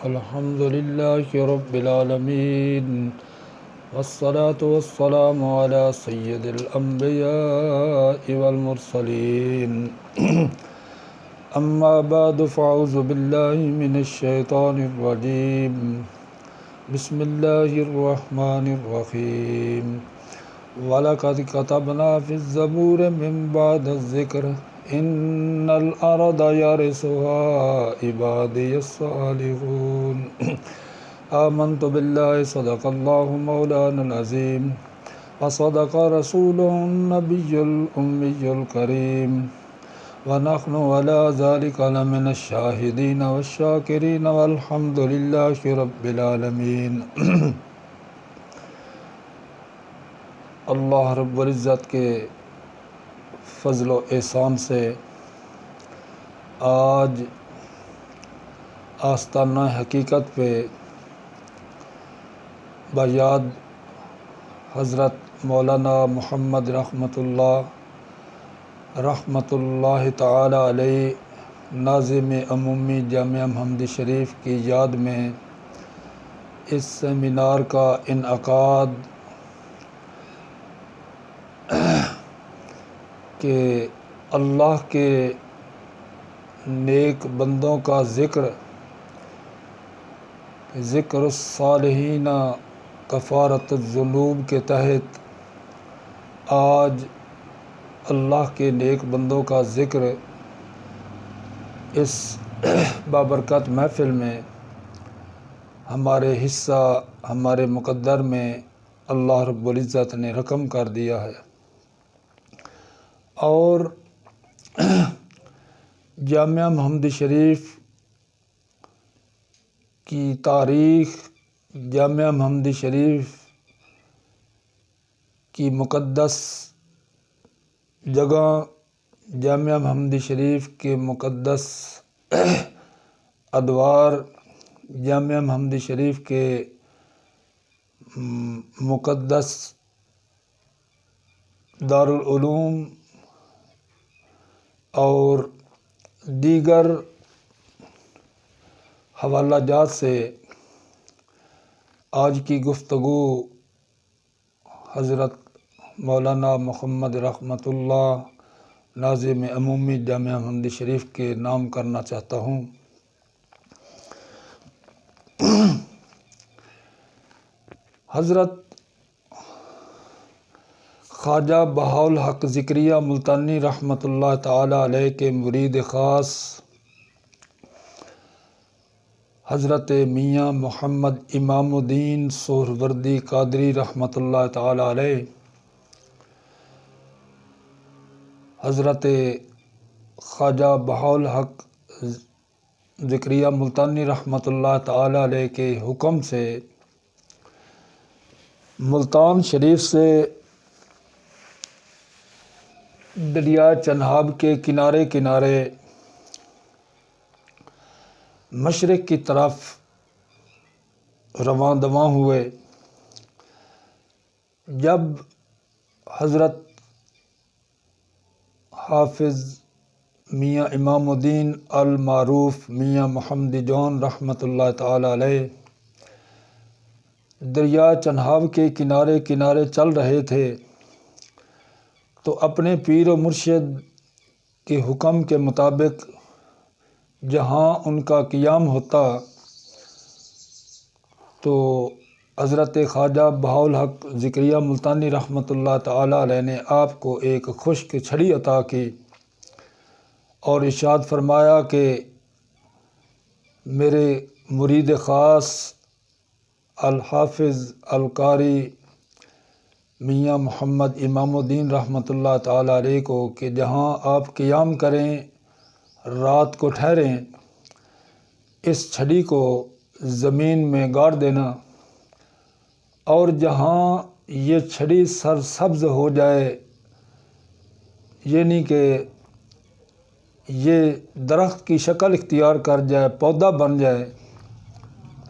الحمد لله رب العالمين والصلاة والسلام على سيد الأنبياء والمرسلين أما بعد فأعوذ بالله من الشيطان الرجيم بسم الله الرحمن الرحيم وَلَقَدْ كَتَبْنَا فِي الزَّبُورِ مِنْ بَعْدِ الذِّكْرِ إِنَّ الْأَرْضَ يَرِثُهَا عِبَادِيَ الصَّالِحُونَ آمنت بالله صدق الله مولانا العظيم وصدق رسوله النبي الأمي الكريم ونحن على ذلك لمن الشاهدين والشاكرين والحمد لله رب العالمين۔ اللہ رب العزت کے فضل و احسان سے آج آستانہ حقیقت پہ بیاد حضرت مولانا محمد رحمۃ اللہ تعالی علیہ ناظم عمومی جامعہ محمدی شریف کی یاد میں اس سیمینار کا انعقاد کہ اللہ کے نیک بندوں کا ذکر الصالحین کفارت الذنوب کے تحت آج اللہ کے نیک بندوں کا ذکر اس بابرکت محفل میں ہمارے حصہ ہمارے مقدر میں اللہ رب العزت نے رقم کر دیا ہے، اور جامعہ محمدی شریف کی تاریخ، جامعہ محمدی شریف کی مقدس جگہ، جامعہ محمدی شریف کے مقدس ادوار، جامعہ محمدی شریف کے مقدس دارالعلوم اور دیگر حوالہ جات سے آج کی گفتگو حضرت مولانا محمد رحمۃ اللہ ناظم عمومی جامعہ محمدی شریف کے نام کرنا چاہتا ہوں۔ حضرت خواجہ بہاءالحق ذکریہ ملتانی رحمۃ اللہ تعالی علیہ کے مرید خاص حضرت میاں محمد امام الدین سہروردی قادری رحمۃ اللہ تعالی علیہ، حضرت خواجہ بہاءالحق ذکریہ ملتانی رحمۃ اللہ تعالی علیہ کے حکم سے ملتان شریف سے دریا چناب کے کنارے کنارے مشرق کی طرف رواں دواں ہوئے۔ جب حضرت حافظ میاں امام الدین المعروف میاں محمد جون رحمۃ اللہ تعالی علیہ دریا چناب کے کنارے کنارے چل رہے تھے تو اپنے پیر و مرشد کے حکم کے مطابق جہاں ان کا قیام ہوتا تو حضرت خواجہ بہاءالحق ذکریہ ملتانی رحمۃ اللہ تعالی علیہ نے آپ کو ایک خشک چھڑی عطا کی اور ارشاد فرمایا کہ میرے مرید خاص الحافظ القاری میاں محمد امام الدین رحمۃ اللہ تعالی علیہ کو کہ جہاں آپ قیام کریں، رات کو ٹھہریں، اس چھڑی کو زمین میں گاڑ دینا، اور جہاں یہ چھڑی سرسبز ہو جائے، یعنی کہ یہ درخت کی شکل اختیار کر جائے، پودا بن جائے،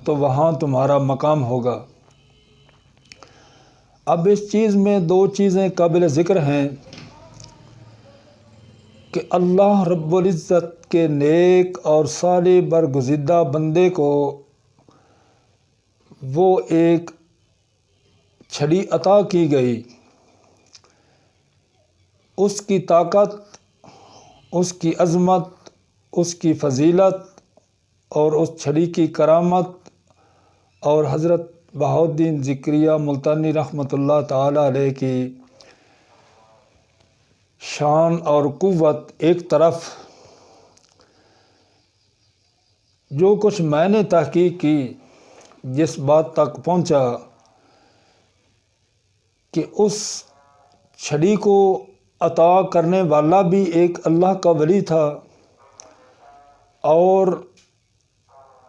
تو وہاں تمہارا مقام ہوگا۔ اب اس چیز میں دو چیزیں قابل ذکر ہیں کہ اللہ رب العزت کے نیک اور صالح برگزیدہ بندے کو وہ ایک چھڑی عطا کی گئی، اس کی طاقت، اس کی عظمت، اس کی فضیلت اور اس چھڑی کی کرامت اور حضرت بہاؤالدین ذکریہ ملتانی رحمۃ اللہ تعالی علیہ کی شان اور قوت ایک طرف، جو کچھ میں نے تحقیق کی، جس بات تک پہنچا کہ اس چھڑی کو عطا کرنے والا بھی ایک اللہ کا ولی تھا، اور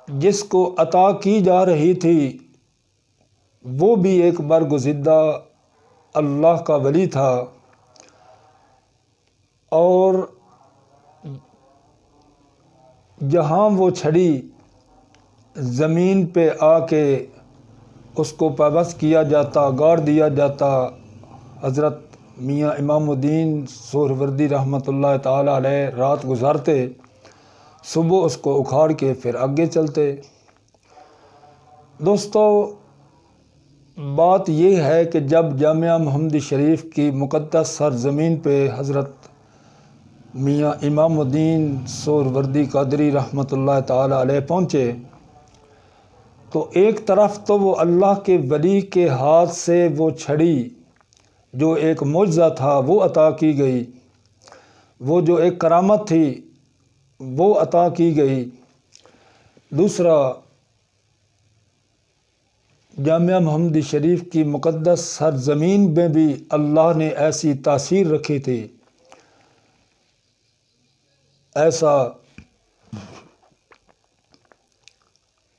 جس کو عطا کی جا رہی تھی وہ بھی ایک برگزیدہ اللہ کا ولی تھا، اور جہاں وہ چھڑی زمین پہ آ کے اس کو پابست کیا جاتا، گاڑ دیا جاتا، حضرت میاں امام الدین سہروردی رحمۃ اللہ تعالی علیہ رات گزارتے، صبح اس کو اکھاڑ کے پھر آگے چلتے۔ دوستو، بات یہ ہے کہ جب جامعہ محمدی شریف کی مقدس سرزمین پہ حضرت میاں امام الدین سہروردی قادری رحمۃ اللہ تعالی علیہ پہنچے، تو ایک طرف تو وہ اللہ کے ولی کے ہاتھ سے وہ چھڑی جو ایک معجزہ تھا وہ عطا کی گئی، وہ جو ایک کرامت تھی وہ عطا کی گئی۔ دوسرا، جامعہ محمدی شریف کی مقدس سرزمین میں بھی اللہ نے ایسی تاثیر رکھی تھی، ایسا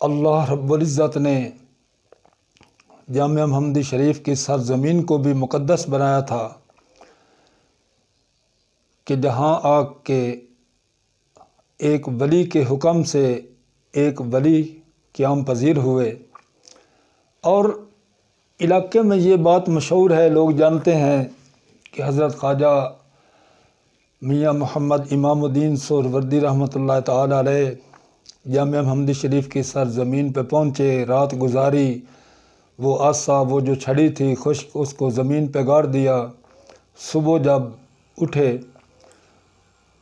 اللہ رب العزت نے جامعہ محمدی شریف کی سرزمین کو بھی مقدس بنایا تھا کہ جہاں آ کے ایک ولی کے حکم سے ایک ولی قیام پذیر ہوئے، اور علاقے میں یہ بات مشہور ہے، لوگ جانتے ہیں کہ حضرت خواجہ میاں محمد امام الدین سہروردی رحمۃ اللہ تعالی علیہ جامعہ محمدی شریف کی سرزمین پہ پہنچے، رات گزاری، وہ آسا، وہ جو چھڑی تھی خشک، اس کو زمین پہ گاڑ دیا، صبح جب اٹھے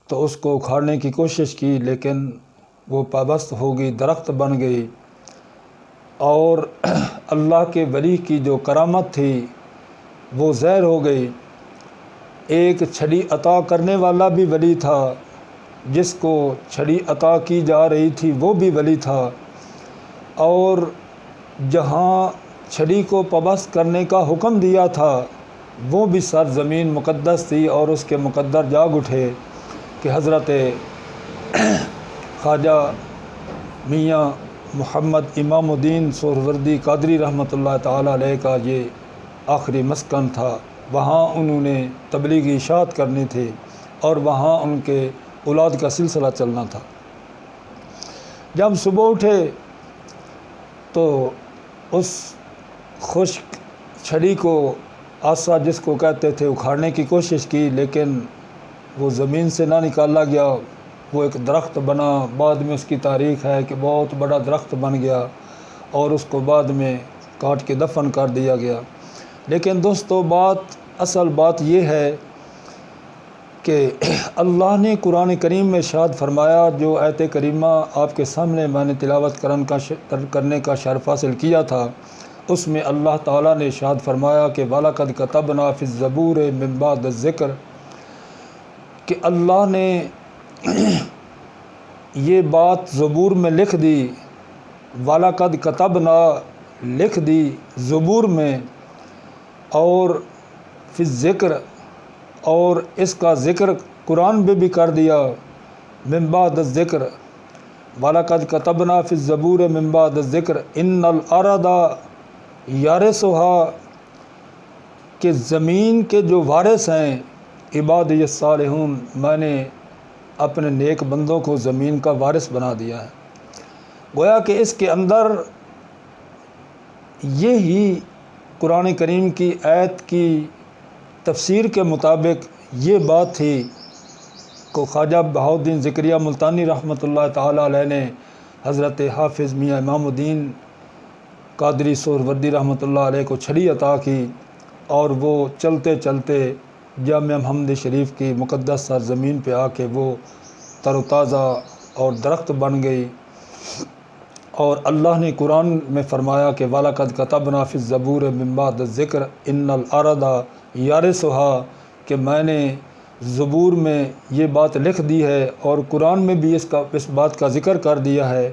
تو اس کو اکھاڑنے کی کوشش کی، لیکن وہ پابست ہو گئی، درخت بن گئی، اور اللہ کے ولی کی جو کرامت تھی وہ ظاہر ہو گئی۔ ایک چھڑی عطا کرنے والا بھی ولی تھا، جس کو چھڑی عطا کی جا رہی تھی وہ بھی ولی تھا، اور جہاں چھڑی کو پابست کرنے کا حکم دیا تھا وہ بھی سرزمین مقدس تھی، اور اس کے مقدر جاگ اٹھے کہ حضرت خواجہ میاں محمد امام الدین سہروردی قادری رحمۃ اللہ تعالی علیہ کا یہ آخری مسکن تھا، وہاں انہوں نے تبلیغی اشاعت کرنی تھی اور وہاں ان کے اولاد کا سلسلہ چلنا تھا۔ جب صبح اٹھے تو اس خشک چھڑی کو، آسا جس کو کہتے تھے، اکھاڑنے کی کوشش کی، لیکن وہ زمین سے نہ نکالا گیا، وہ ایک درخت بنا۔ بعد میں اس کی تاریخ ہے کہ بہت بڑا درخت بن گیا اور اس کو بعد میں کاٹ کے دفن کر دیا گیا۔ لیکن دوستو، اصل بات یہ ہے کہ اللہ نے قرآن کریم میں ارشاد فرمایا، جو آیت کریمہ آپ کے سامنے میں نے تلاوت کرنے کا شرف حاصل کیا تھا، اس میں اللہ تعالیٰ نے ارشاد فرمایا کہ وَلَقَدْ كَتَبْنَا فِي الزَّبُورِ مِن بَعْدِ الذِّكْرِ، کہ اللہ نے یہ بات زبور میں لکھ دی، وَلَقَدْ كَتَبْنَا لکھ دی زبور میں، اور فی الذکر، اور اس کا ذکر قرآن میں بھی کر دیا، من بعد الذکر، وَلَقَدْ كَتَبْنَا فِي الزَّبُورِ مِن بَعْدِ الذِّكْرِ إِنَّ الْأَرْضَ يَرِثُهَا، کہ زمین کے جو وارث ہیں عبادی الصالحون، میں نے اپنے نیک بندوں کو زمین کا وارث بنا دیا ہے۔ گویا کہ اس کے اندر یہی قرآن کریم کی آیت کی تفسیر کے مطابق یہ بات تھی کہ خواجہ بہاؤالدین ذکریہ ملتانی رحمۃ اللہ تعالی علیہ نے حضرت حافظ میاں امام الدین قادری سہروردی رحمۃ اللہ علیہ کو چھڑی عطا کی، اور وہ چلتے چلتے جامعہ محمدی شریف کی مقدس سرزمین پہ آ کے وہ تر و تازہ اور درخت بن گئی۔ اور اللہ نے قرآن میں فرمایا کہ وَلَقَدْ كَتَبْنَا فِي الزَّبُورِ مِن بَعْدِ الذِّكْرِ إِنَّ الْأَرْضَ يَرِثُهَا، کہ میں نے زبور میں یہ بات لکھ دی ہے، اور قرآن میں بھی اس بات کا ذکر کر دیا ہے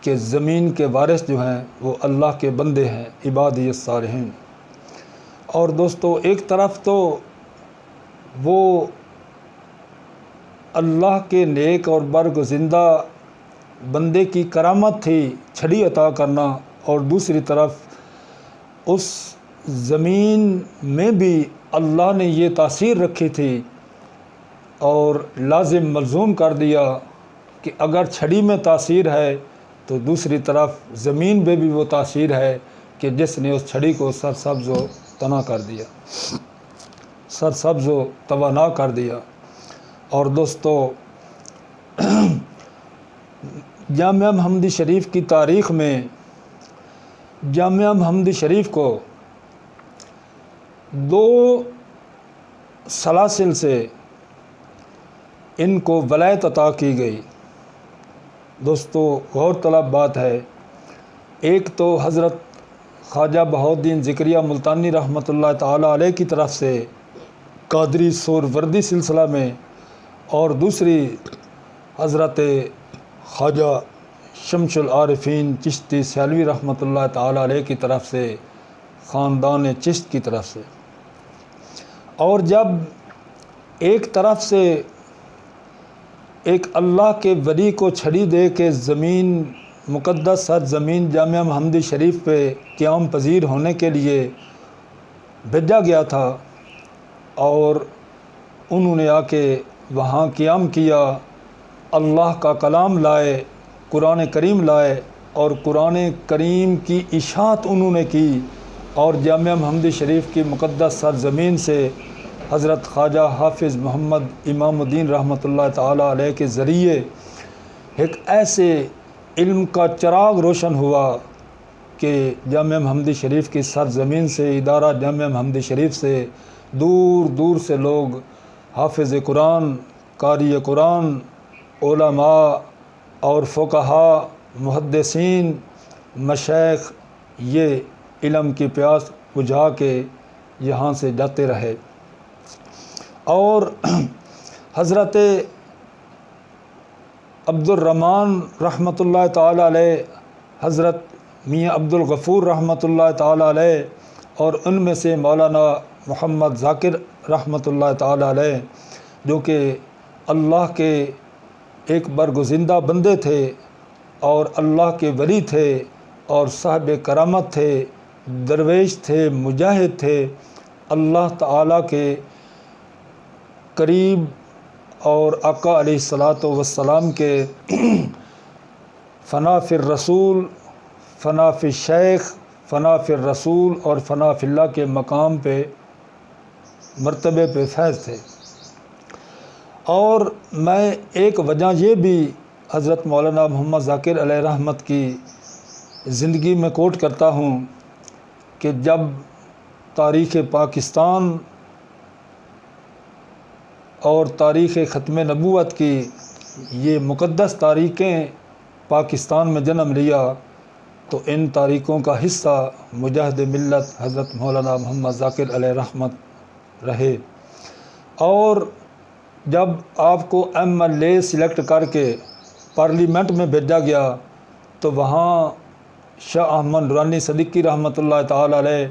کہ زمین کے وارث جو ہیں وہ اللہ کے بندے ہیں، عبادی الصالحین۔ اور دوستو، ایک طرف تو وہ اللہ کے نیک اور برگزیدہ بندے کی کرامت تھی چھڑی عطا کرنا، اور دوسری طرف اس زمین میں بھی اللہ نے یہ تاثیر رکھی تھی اور لازم ملزوم کر دیا کہ اگر چھڑی میں تاثیر ہے تو دوسری طرف زمین میں بھی وہ تاثیر ہے کہ جس نے اس چھڑی کو سرسبز و تنا کر دیا، سرسبز و توانا کر دیا۔ اور دوستو، جامعہ محمدی شریف کی تاریخ میں جامعہ محمدی شریف کو دو سلاسل سے ان کو ولایت عطا کی گئی۔ دوستو، غور طلب بات ہے، ایک تو حضرت خواجہ بہاؤالدین ذکریہ ملتانی رحمۃ اللہ تعالیٰ علیہ کی طرف سے قادری سہروردی سلسلہ میں، اور دوسری حضرت خواجہ شمس العارفین چشتی سیالوی رحمۃ اللہ تعالیٰ علیہ کی طرف سے، خاندان چشت کی طرف سے۔ اور جب ایک طرف سے ایک اللہ کے ولی کو چھڑی دے کے زمین مقدس سرزمین جامعہ محمدی شریف پہ قیام پذیر ہونے کے لیے بھیجا گیا تھا، اور انہوں نے آ کے وہاں قیام کیا، اللہ کا کلام لائے، قرآن کریم لائے، اور قرآن کریم کی اشاعت انہوں نے کی، اور جامعہ محمدی شریف کی مقدس سرزمین سے حضرت خواجہ حافظ محمد امام الدین رحمۃ اللہ تعالیٰ علیہ کے ذریعے ایک ایسے علم کا چراغ روشن ہوا کہ جامعہ محمدی شریف کی سرزمین سے، ادارہ جامعہ محمدی شریف سے دور دور سے لوگ حافظ قرآن، قاری قرآن، علماء اور فقہاء، محدثین، مشائخ یہ علم کی پیاس بجھا کے یہاں سے جاتے رہے۔ اور حضرت عبد الرحمن رحمۃ اللہ تعالیٰ علیہ، حضرت میاں عبد الغفور رحمۃ اللہ تعالیٰ علیہ، اور ان میں سے مولانا محمد ذاکر رحمۃ اللہ تعالیٰ علیہ، جو کہ اللہ کے ایک برگزیدہ بندے تھے اور اللہ کے ولی تھے اور صاحب کرامت تھے، درویش تھے، مجاہد تھے، اللہ تعالیٰ کے قریب اور آقا علیہ الصلاۃ والسلام کے فنا فی الرسول، فنا فی الشیخ، فنا فی الرسول اور فنا فی اللہ کے مقام پہ، مرتبے پہ فیض تھے۔ اور میں ایک وجہ یہ بھی حضرت مولانا محمد ذاکر علیہ رحمت کی زندگی میں کوٹ کرتا ہوں کہ جب تاریخ پاکستان اور تاریخ ختم نبوت کی یہ مقدس تاریخیں پاکستان میں جنم لیا، تو ان تاریخوں کا حصہ مجاہد ملت حضرت مولانا محمد ذاکر علیہ رحمت رہے۔ اور جب آپ کو ایم ایل اے سلیکٹ کر کے پارلیمنٹ میں بھیجا گیا تو وہاں شاہ احمد نورانی صدیقی رحمۃ اللہ تعالیٰ علیہ،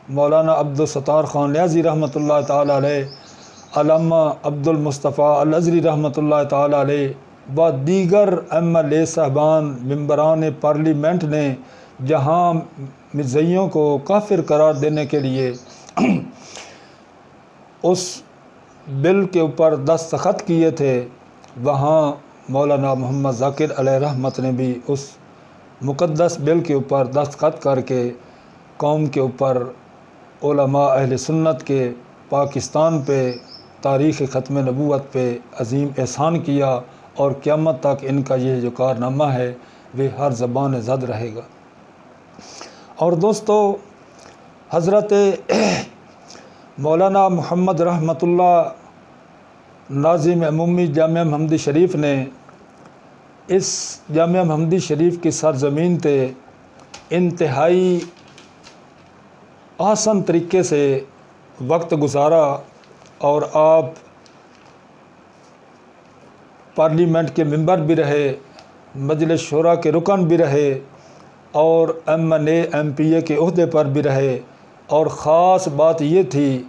مولانا عبدالستار خان نیازی رحمۃ اللہ تعالیٰ علیہ، علامہ عبد المصطفیٰ الازہری رحمۃ اللہ تعالیٰ علیہ و دیگر ایم ایل اے صاحبان، ممبران پارلیمنٹ نے جہاں مرزائیوں کو کافر قرار دینے کے لیے اس بل کے اوپر دستخط کیے تھے، وہاں مولانا محمد ذاکر علیہ رحمت نے بھی اس مقدس بل کے اوپر دستخط کر کے قوم کے اوپر، علماء اہل سنت کے پاکستان پہ، تاریخ ختم نبوت پہ عظیم احسان کیا، اور قیامت تک ان کا یہ جو کارنامہ ہے وہ ہر زبان زد رہے گا۔ اور دوستو حضرت مولانا محمد رحمۃ اللہ ناظم عمومی جامعہ محمدی شریف نے اس جامعہ محمدی شریف کی سرزمین تے انتہائی آسان طریقے سے وقت گزارا اور آپ پارلیمنٹ کے ممبر بھی رہے، مجلس شورا کے رکن بھی رہے اور MNA MPA کے عہدے پر بھی رہے۔ اور خاص بات یہ تھی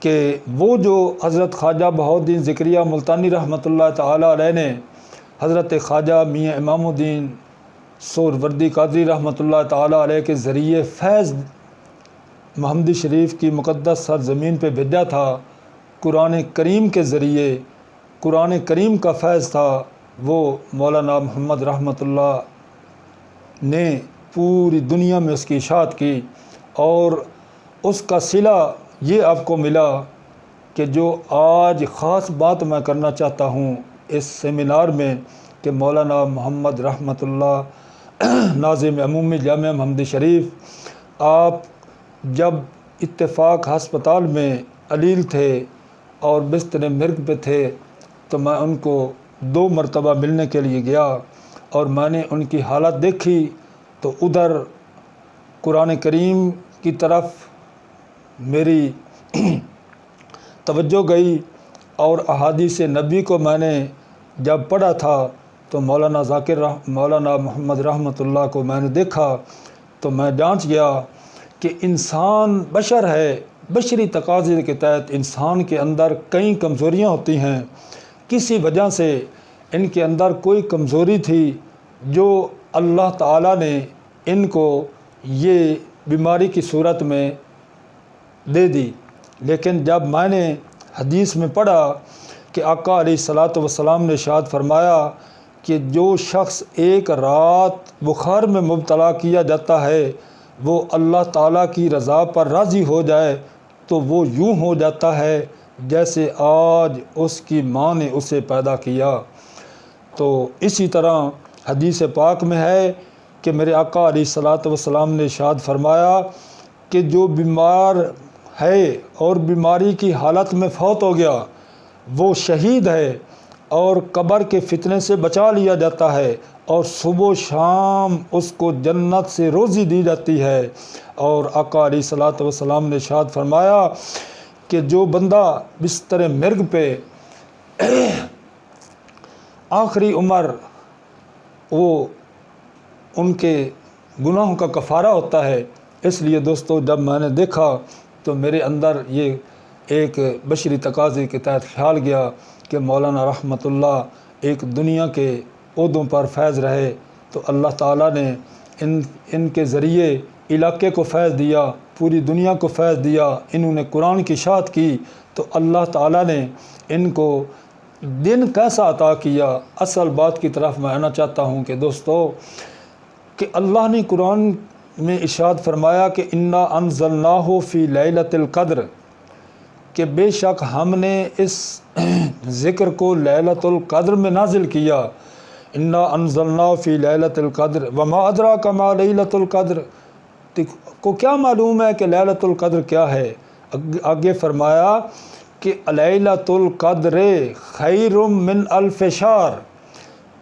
کہ وہ جو حضرت خواجہ بہاؤالدین ذکریہ ملتانی رحمۃ اللہ تعالی علیہ نے حضرت خواجہ میاں امام الدین سہروردی قادری رحمۃ اللہ تعالی علیہ کے ذریعے فیض محمدی شریف کی مقدس سرزمین پہ بھیجا تھا، قرآن کریم کے ذریعے قرآن کریم کا فیض تھا، وہ مولانا محمد رحمۃ اللہ نے پوری دنیا میں اس کی اشاعت کی۔ اور اس کا صلہ یہ آپ کو ملا کہ جو آج خاص بات میں کرنا چاہتا ہوں اس سیمینار میں کہ مولانا محمد رحمۃ اللہ ناظم عمومی جامعہ محمدی شریف آپ جب اتفاق ہسپتال میں علیل تھے اور بستر مرگ پہ تھے تو میں ان کو 2 مرتبہ ملنے کے لیے گیا اور میں نے ان کی حالت دیکھی تو ادھر قرآن کریم کی طرف میری توجہ گئی اور احادیث نبی کو میں نے جب پڑھا تھا تو مولانا محمد رحمۃ اللہ کو میں نے دیکھا تو میں جانچ گیا کہ انسان بشر ہے، بشری تقاضے کے تحت انسان کے اندر کئی کمزوریاں ہوتی ہیں، کسی وجہ سے ان کے اندر کوئی کمزوری تھی جو اللہ تعالیٰ نے ان کو یہ بیماری کی صورت میں دے دی۔ لیکن جب میں نے حدیث میں پڑھا کہ آقا علیہ الصلاۃ والسلام نے ارشاد فرمایا کہ جو شخص ایک رات بخار میں مبتلا کیا جاتا ہے وہ اللہ تعالیٰ کی رضا پر راضی ہو جائے تو وہ یوں ہو جاتا ہے جیسے آج اس کی ماں نے اسے پیدا کیا۔ تو اسی طرح حدیث پاک میں ہے کہ میرے آقا علیہ الصلاۃ والسلام نے ارشاد فرمایا کہ جو بیمار ہے اور بیماری کی حالت میں فوت ہو گیا وہ شہید ہے اور قبر کے فتنے سے بچا لیا جاتا ہے اور صبح و شام اس کو جنت سے روزی دی جاتی ہے۔ اور آقا علیہ الصلاۃ والسلام نے ارشاد فرمایا کہ جو بندہ بستر مرگ پہ آخری عمر وہ ان کے گناہوں کا کفارہ ہوتا ہے۔ اس لیے دوستو جب میں نے دیکھا تو میرے اندر یہ ایک بشری تقاضے کے تحت خیال گیا کہ مولانا رحمۃ اللہ ایک دنیا کے عہدوں پر فیض رہے تو اللہ تعالیٰ نے ان کے ذریعے علاقے کو فیض دیا، پوری دنیا کو فیض دیا، انہوں نے قرآن کی اشاعت کی تو اللہ تعالیٰ نے ان کو دن کیسا عطا کیا۔ اصل بات کی طرف میں آنا چاہتا ہوں کہ دوستو کہ اللہ نے قرآن میں ارشاد فرمایا کہ انا انزلناہ فی لیلۃ القدر، کہ بے شک ہم نے اس ذکر کو لیلۃ القدر میں نازل کیا۔ انا انزلناہ فی لیلۃ القدر وما ادراک ما لیلۃ القدر، کو کیا معلوم ہے کہ لیلۃ القدر کیا ہے؟ آگے فرمایا کہ لیلۃ القدر خیر من الف شہر،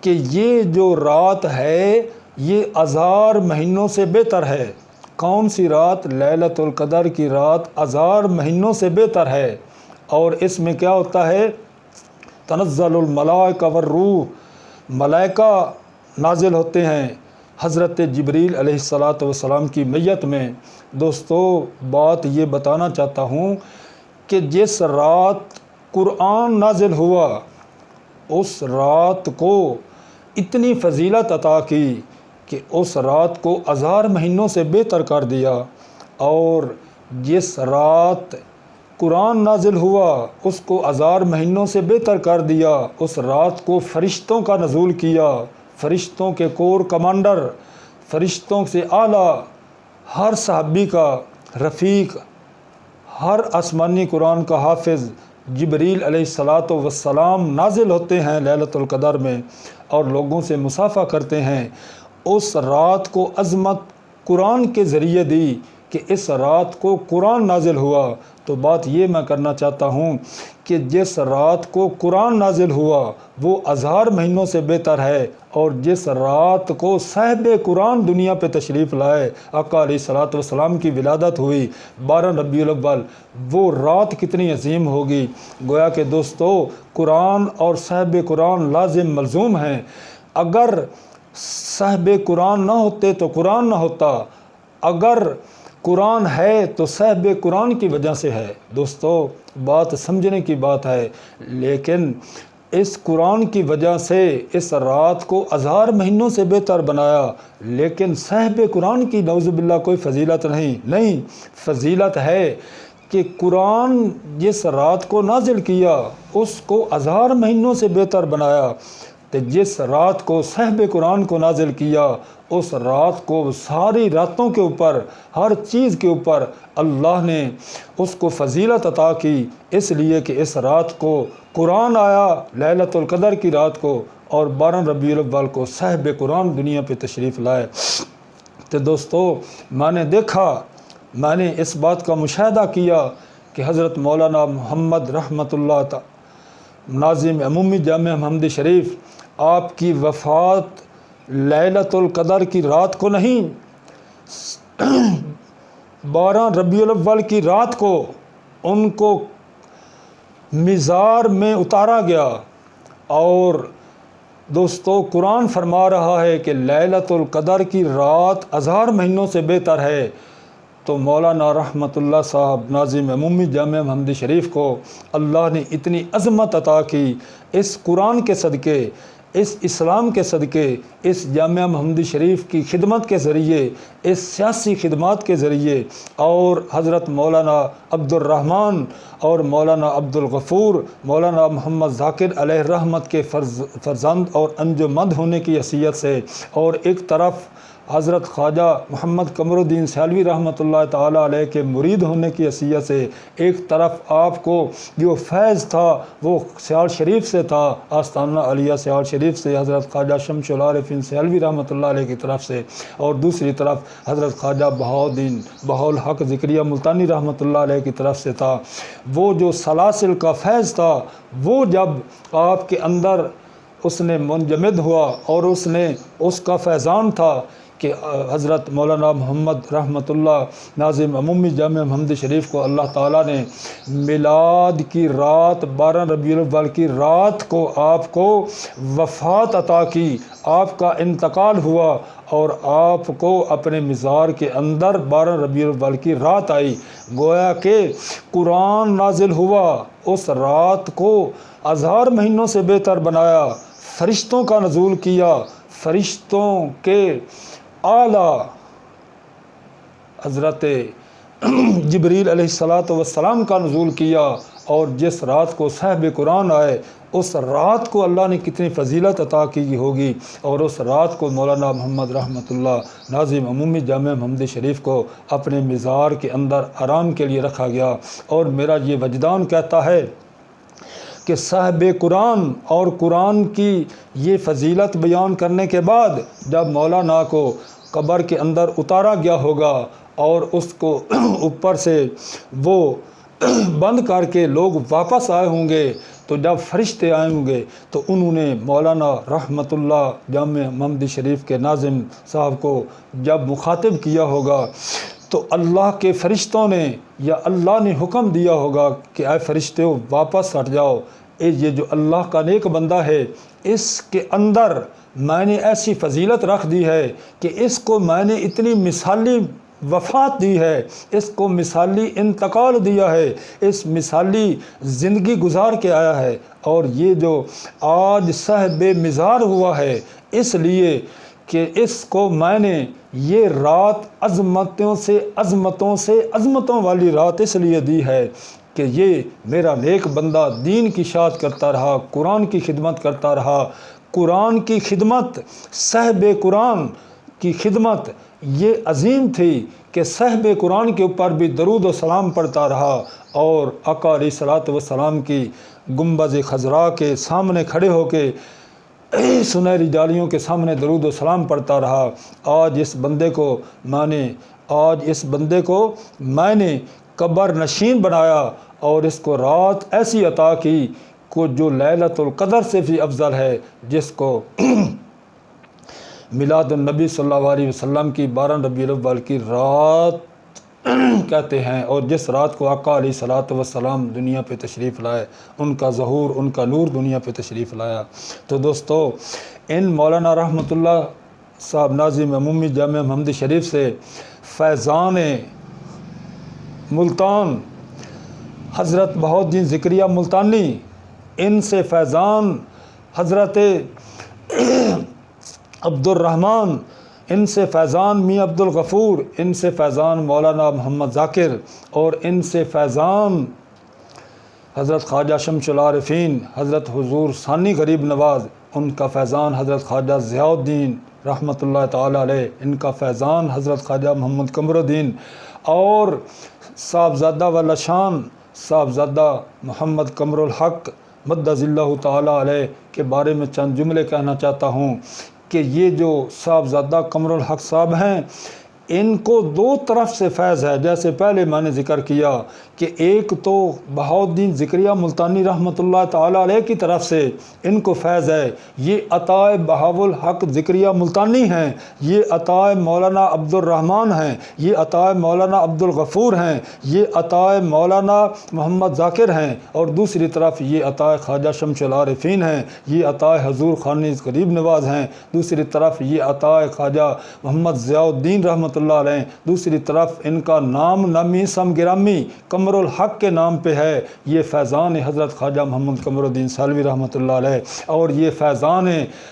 کہ یہ جو رات ہے یہ 1000 مہینوں سے بہتر ہے۔ کون سی رات؟ لیلۃ القدر کی رات 1000 مہینوں سے بہتر ہے۔ اور اس میں کیا ہوتا ہے؟ تنزل الملائکہ والروح، ملائکہ نازل ہوتے ہیں حضرت جبریل علیہ الصلاۃ والسلام کی میت میں۔ دوستو بات یہ بتانا چاہتا ہوں کہ جس رات قرآن نازل ہوا اس رات کو اتنی فضیلت عطا کی کہ اس رات کو 1000 مہینوں سے بہتر کر دیا، اور جس رات قرآن نازل ہوا اس کو 1000 مہینوں سے بہتر کر دیا۔ اس رات کو فرشتوں کا نزول کیا، فرشتوں کے کور کمانڈر، فرشتوں سے اعلیٰ ہر صحابی کا رفیق، ہر آسمانی قرآن کا حافظ جبریل علیہ الصلاۃ والسلام نازل ہوتے ہیں لیلۃ القدر میں اور لوگوں سے مصافحہ کرتے ہیں۔ اس رات کو عظمت قرآن کے ذریعے دی کہ اس رات کو قرآن نازل ہوا، تو بات یہ میں کرنا چاہتا ہوں کہ جس رات کو قرآن نازل ہوا وہ ہزار مہینوں سے بہتر ہے، اور جس رات کو صاحب قرآن دنیا پہ تشریف لائے، آقا علیہ الصلوۃ والسلام کی ولادت ہوئی 12 ربیع الاول، وہ رات کتنی عظیم ہوگی۔ گویا کہ دوستو قرآن اور صاحب قرآن لازم ملزوم ہیں۔ اگر صاحب قرآن نہ ہوتے تو قرآن نہ ہوتا، اگر قرآن ہے تو صاحب قرآن کی وجہ سے ہے۔ دوستو بات سمجھنے کی بات ہے، لیکن اس قرآن کی وجہ سے اس رات کو ہزار مہینوں سے بہتر بنایا، لیکن صاحب قرآن کی نعوذ باللہ کوئی فضیلت نہیں، فضیلت ہے کہ قرآن جس رات کو نازل کیا اس کو ہزار مہینوں سے بہتر بنایا، کہ جس رات کو صاحب قرآن کو نازل کیا اس رات کو ساری راتوں کے اوپر، ہر چیز کے اوپر اللہ نے اس کو فضیلت عطا کی، اس لیے کہ اس رات کو قرآن آیا لیلۃ القدر کی رات کو، اور 12 ربیع الاول کو صاحب قرآن دنیا پہ تشریف لائے۔ تو دوستو میں نے دیکھا، میں نے اس بات کا مشاہدہ کیا کہ حضرت مولانا محمد رحمۃ اللہ ناظم عمومی جامعہ محمدی شریف، آپ کی وفات لیلۃ القدر کی رات کو نہیں، 12 ربیع الاول کی رات کو ان کو مزار میں اتارا گیا۔ اور دوستو قرآن فرما رہا ہے کہ لیلۃ القدر کی رات ہزار مہینوں سے بہتر ہے، تو مولانا رحمۃ اللہ صاحب ناظم عمومی جامعہ محمدی شریف کو اللہ نے اتنی عظمت عطا کی، اس قرآن کے صدقے، اس اسلام کے صدقے، اس جامعہ محمدی شریف کی خدمت کے ذریعے، اس سیاسی خدمات کے ذریعے، اور حضرت مولانا عبد الرحمن اور مولانا عبد الغفور، مولانا محمد ذاکر علیہ رحمت کے فرزند اور انجمند ہونے کی حیثیت سے، اور ایک طرف حضرت خواجہ محمد قمر الدین سیالوی رحمۃ اللہ تعالیٰ علیہ کے مرید ہونے کی حیثیت سے، ایک طرف آپ کو جو فیض تھا وہ سیال شریف سے تھا، آستانہ علیہ سیال شریف سے حضرت خواجہ شمس العارفین سیالوی رحمۃ اللہ علیہ کی طرف سے، اور دوسری طرف حضرت خواجہ بہاؤالدین بہاءالحق ذکریہ ملتانی رحمۃ اللہ علیہ کی طرف سے تھا۔ وہ جو سلاسل کا فیض تھا وہ جب آپ کے اندر اس نے منجمد ہوا، اور اس کا فیضان تھا کہ حضرت مولانا محمد رحمۃ اللہ ناظم عمومی جامعہ محمدی شریف کو اللہ تعالیٰ نے میلاد کی رات 12 ربیع الاول کی رات کو آپ کو وفات عطا کی، آپ کا انتقال ہوا، اور آپ کو اپنے مزار کے اندر 12 ربیع الاول کی رات آئی۔ گویا کہ قرآن نازل ہوا، اس رات کو ہزار مہینوں سے بہتر بنایا، فرشتوں کا نزول کیا، فرشتوں کے اعلیٰ حضرت جبریل علیہ الصلوۃ والسلام کا نزول کیا، اور جس رات کو صاحب قرآن آئے اس رات کو اللہ نے کتنی فضیلت عطا کی ہوگی، اور اس رات کو مولانا محمد رحمۃ اللہ ناظم عمومی جامعہ محمدی شریف کو اپنے مزار کے اندر آرام کے لیے رکھا گیا۔ اور میرا یہ وجدان کہتا ہے کہ صاحب قرآن اور قرآن کی یہ فضیلت بیان کرنے کے بعد جب مولانا کو قبر کے اندر اتارا گیا ہوگا، اور اس کو اوپر سے وہ بند کر کے لوگ واپس آئے ہوں گے، تو جب فرشتے آئے ہوں گے تو انہوں نے مولانا رحمۃ اللہ جامعہ محمدی شریف کے ناظم صاحب کو جب مخاطب کیا ہوگا، تو اللہ کے فرشتوں نے یا اللہ نے حکم دیا ہوگا کہ اے فرشتوں واپس ہٹ جاؤ، یہ جو اللہ کا نیک بندہ ہے اس کے اندر میں نے ایسی فضیلت رکھ دی ہے کہ اس کو میں نے اتنی مثالی وفات دی ہے، اس کو مثالی انتقال دیا ہے، اس مثالی زندگی گزار کے آیا ہے، اور یہ جو آج صاحب مزار ہوا ہے اس لیے کہ اس کو میں نے یہ رات عظمتوں والی رات اس لیے دی ہے کہ یہ میرا نیک بندہ دین کی اشاعت کرتا رہا، قرآن کی خدمت کرتا رہا، قرآن کی خدمت، صاحب قرآن کی خدمت یہ عظیم تھی کہ صاحب قرآن کے اوپر بھی درود و سلام پڑھتا رہا، اور آقا علیہ الصلوۃ والسلام کی گنبد خضراء کے سامنے کھڑے ہو کے سنہری جالیوں کے سامنے درود و سلام پڑھتا رہا، آج اس بندے کو میں نے قبر نشین بنایا اور اس کو رات ایسی عطا کی کو جو لیلۃ القدر سے بھی افضل ہے، جس کو میلاد النبی صلی اللہ علیہ وسلم کی 12 ربیع الاول کی رات کہتے ہیں، اور جس رات کو آقا علیہ الصلوۃ والسلام دنیا پہ تشریف لائے، ان کا ظہور، ان کا نور دنیا پہ تشریف لایا۔ تو دوستو، ان مولانا رحمۃ اللہ صاحب ناظم عمومی جامعہ محمدی شریف سے فیضان ملتان حضرت بہاؤالدین ذکریہ ملتانی، ان سے فیضان حضرت عبد الرحمن، ان سے فیضان میاں عبد الغفور، ان سے فیضان مولانا محمد ذاکر، اور ان سے فیضان حضرت خواجہ شمس العارفین، حضرت حضور ثانی غریب نواز، ان کا فیضان حضرت خواجہ ضیاء الدین رحمۃ اللہ تعالی علیہ، ان کا فیضان حضرت خواجہ محمد قمر الدین، اور صاحبزادہ والا شان صاحبزادہ محمد قمر الحق مدظ اللہ تعالی علیہ کے بارے میں چند جملے کہنا چاہتا ہوں کہ یہ جو صاحبزادہ قمر الحق صاحب ہیں، ان کو دو طرف سے فیض ہے، جیسے پہلے میں نے ذکر کیا کہ ایک تو بہاؤالدین ذکریہ ملتانی رحمۃ اللہ تعالی علیہ کی طرف سے ان کو فیض ہے، یہ عطائے بہاءالحق ذکریہ ملتانی ہیں، یہ عطائے مولانا عبد الرحمن ہیں، یہ عطائے مولانا عبد الغفور ہیں، یہ عطائے مولانا محمد ذاکر ہیں، اور دوسری طرف یہ عطائے خواجہ شمس العارفین ہیں، یہ عطائے حضور ثانی غریب نواز ہیں، دوسری طرف یہ عطائے خواجہ محمد ضیاء الدین رحمۃ اللہ علیہ، دوسری طرف ان کا نام نامی سم گرامی قمر الحق کے نام پہ ہے، یہ فیضان حضرت خواجہ محمد قمر الدین سالوی رحمۃ اللہ علیہ، اور یہ فیضان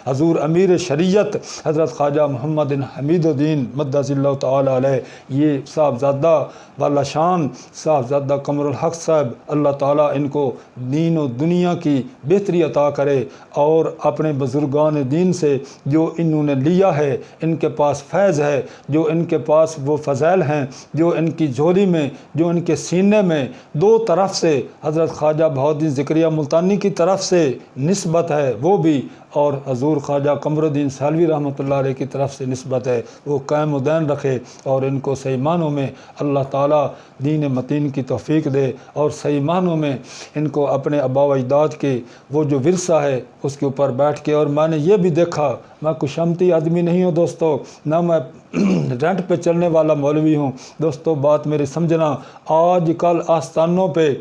حضور امیر شریعت حضرت خواجہ محمد حمید الدین مدظ اللہ تعالی علیہ، یہ صاحبزادہ والا شان صاحبزادہ قمر الحق صاحب، اللہ تعالیٰ ان کو دین و دنیا کی بہتری عطا کرے، اور اپنے بزرگان دین سے جو انہوں نے لیا ہے، ان کے پاس فیض ہے، جو ان کے پاس وہ فضائل ہیں، جو ان کی جھولی میں، جو ان کے سینے میں دو طرف سے حضرت خواجہ بہاؤالدین ذکریہ ملتانی کی طرف سے نسبت ہے وہ بھی، اور حضور خواجہ قمر الدین سالوی رحمۃ اللہ علیہ کی طرف سے نسبت ہے، وہ قائم و دائم رکھے، اور ان کو صحیح معنوں میں اللہ تعالیٰ دین متین کی توفیق دے، اور صحیح معنوں میں ان کو اپنے آباء و اجداد کے وہ جو ورثہ ہے اس کے اوپر بیٹھ کے، اور میں نے یہ بھی دیکھا، میں کشمتی آدمی نہیں ہوں دوستو، نہ میں رینٹ پہ چلنے والا مولوی ہوں دوستو، بات میری سمجھنا، آج کل آستانوں پہ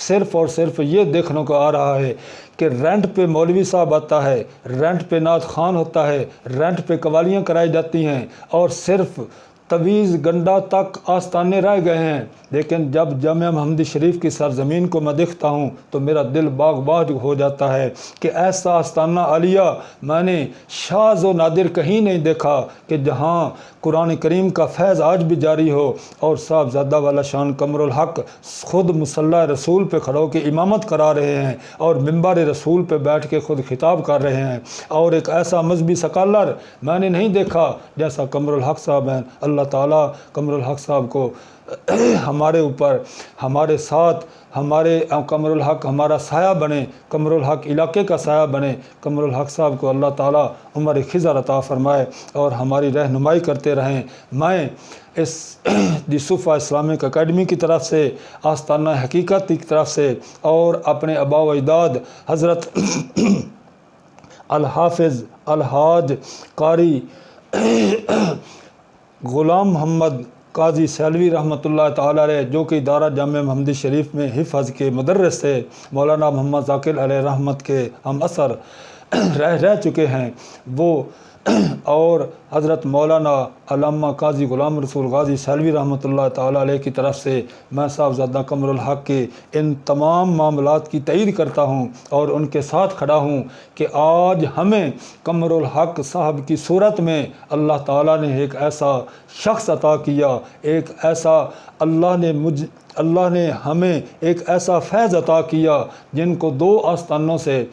صرف اور صرف یہ دیکھنے کو آ رہا ہے کہ رینٹ پہ مولوی صاحب آتا ہے، رینٹ پہ نعت خوان ہوتا ہے، رینٹ پہ قوالیاں کرائی جاتی ہیں، اور صرف تویز گنڈا تک آستانے رہ گئے ہیں، لیکن جب جامعہ محمدی شریف کی سرزمین کو میں دیکھتا ہوں تو میرا دل باغ باغ ہو جاتا ہے کہ ایسا آستانہ عالیہ میں نے شاذ و نادر کہیں نہیں دیکھا کہ جہاں قرآن کریم کا فیض آج بھی جاری ہو، اور صاحبزادہ والا شان قمر الحق خود مصلی رسول پہ کھڑو کے امامت کرا رہے ہیں، اور منبر رسول پہ بیٹھ کے خود خطاب کر رہے ہیں، اور ایک ایسا مذہبی سکالر میں نے نہیں دیکھا جیسا قمر الحق صاحب ہیں۔ اللہ تعالیٰ قمر الحق صاحب کو ہمارے اوپر، ہمارے ساتھ، ہمارے قمر الحق ہمارا سایہ بنے، قمر الحق علاقے کا سایہ بنے، قمر الحق صاحب کو اللہ تعالیٰ عمر خضر عطا فرمائے اور ہماری رہنمائی کرتے رہیں۔ میں اس دی صوفہ اسلامک اکیڈمی کی طرف سے، آستانہ حقیقت کی طرف سے، اور اپنے آباء و اجداد حضرت الحافظ الحاج قاری غلام محمد قاضی سالوی رحمۃ اللہ تعالی علیہ، جو کہ ادارہ جامعہ محمدی شریف میں حفظ کے مدرس تھے، مولانا محمد ذاکر علیہ رحمت کے ہم اثر رہ چکے ہیں وہ، اور حضرت مولانا علامہ قاضی غلام رسول غازی سالوی رحمۃ اللہ تعالی علیہ کی طرف سے میں صاحبزادہ قمر الحق کے ان تمام معاملات کی تائید کرتا ہوں، اور ان کے ساتھ کھڑا ہوں کہ آج ہمیں قمر الحق صاحب کی صورت میں اللہ تعالیٰ نے ایک ایسا شخص عطا کیا، ایک ایسا اللہ نے ہمیں ایک ایسا فیض عطا کیا جن کو دو آستانوں سے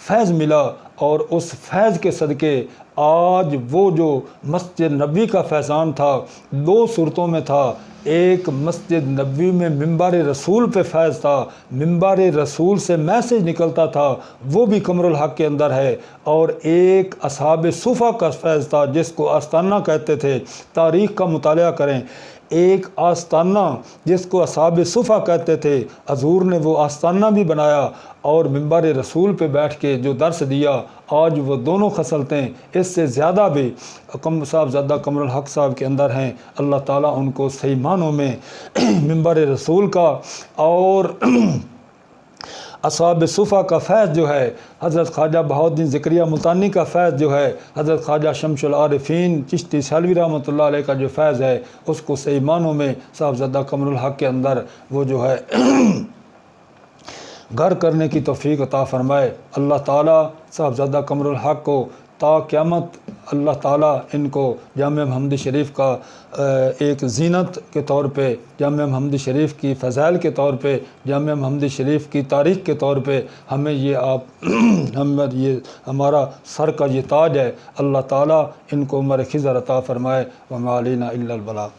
فیض ملا، اور اس فیض کے صدقے آج وہ جو مسجد نبوی کا فیضان تھا، دو صورتوں میں تھا، ایک مسجد نبوی میں منبر رسول پہ فیض تھا، منبر رسول سے میسج نکلتا تھا، وہ بھی قمر الحق کے اندر ہے، اور ایک اصحاب صفا کا فیض تھا جس کو آستانہ کہتے تھے۔ تاریخ کا مطالعہ کریں، ایک آستانہ جس کو اصحاب صفا کہتے تھے، حضور نے وہ آستانہ بھی بنایا اور منبر رسول پہ بیٹھ کے جو درس دیا، آج وہ دونوں خصلتیں اس سے زیادہ بھی صاحبزادہ قمر الحق صاحب کے اندر ہیں۔ اللہ تعالیٰ ان کو صحیح معنوں میں منبر رسول کا اور اصحاب صفا کا فیض جو ہے، حضرت خواجہ بہاؤالدین زکریا ملتانی کا فیض جو ہے، حضرت خواجہ شمس العارفین چشتی سیلوی رحمۃ اللہ علیہ کا جو فیض ہے، اس کو صحیح معنوں میں صاحبزادہ قمر الحق کے اندر وہ جو ہے گھر کرنے کی توفیق عطا فرمائے۔ اللہ تعالیٰ صاحبزادہ قمر الحق کو تا قیامت اللہ تعالیٰ ان کو جامعہ محمدی شریف کا ایک زینت کے طور پہ، جامعہ محمدی شریف کی فضائل کے طور پہ، جامعہ محمدی شریف کی تاریخ کے طور پہ ہمیں یہ ہمارا سر کا یہ تاج ہے۔ اللہ تعالیٰ ان کو عمر خضر عطا فرمائے۔ وما علینا الا البلاغ۔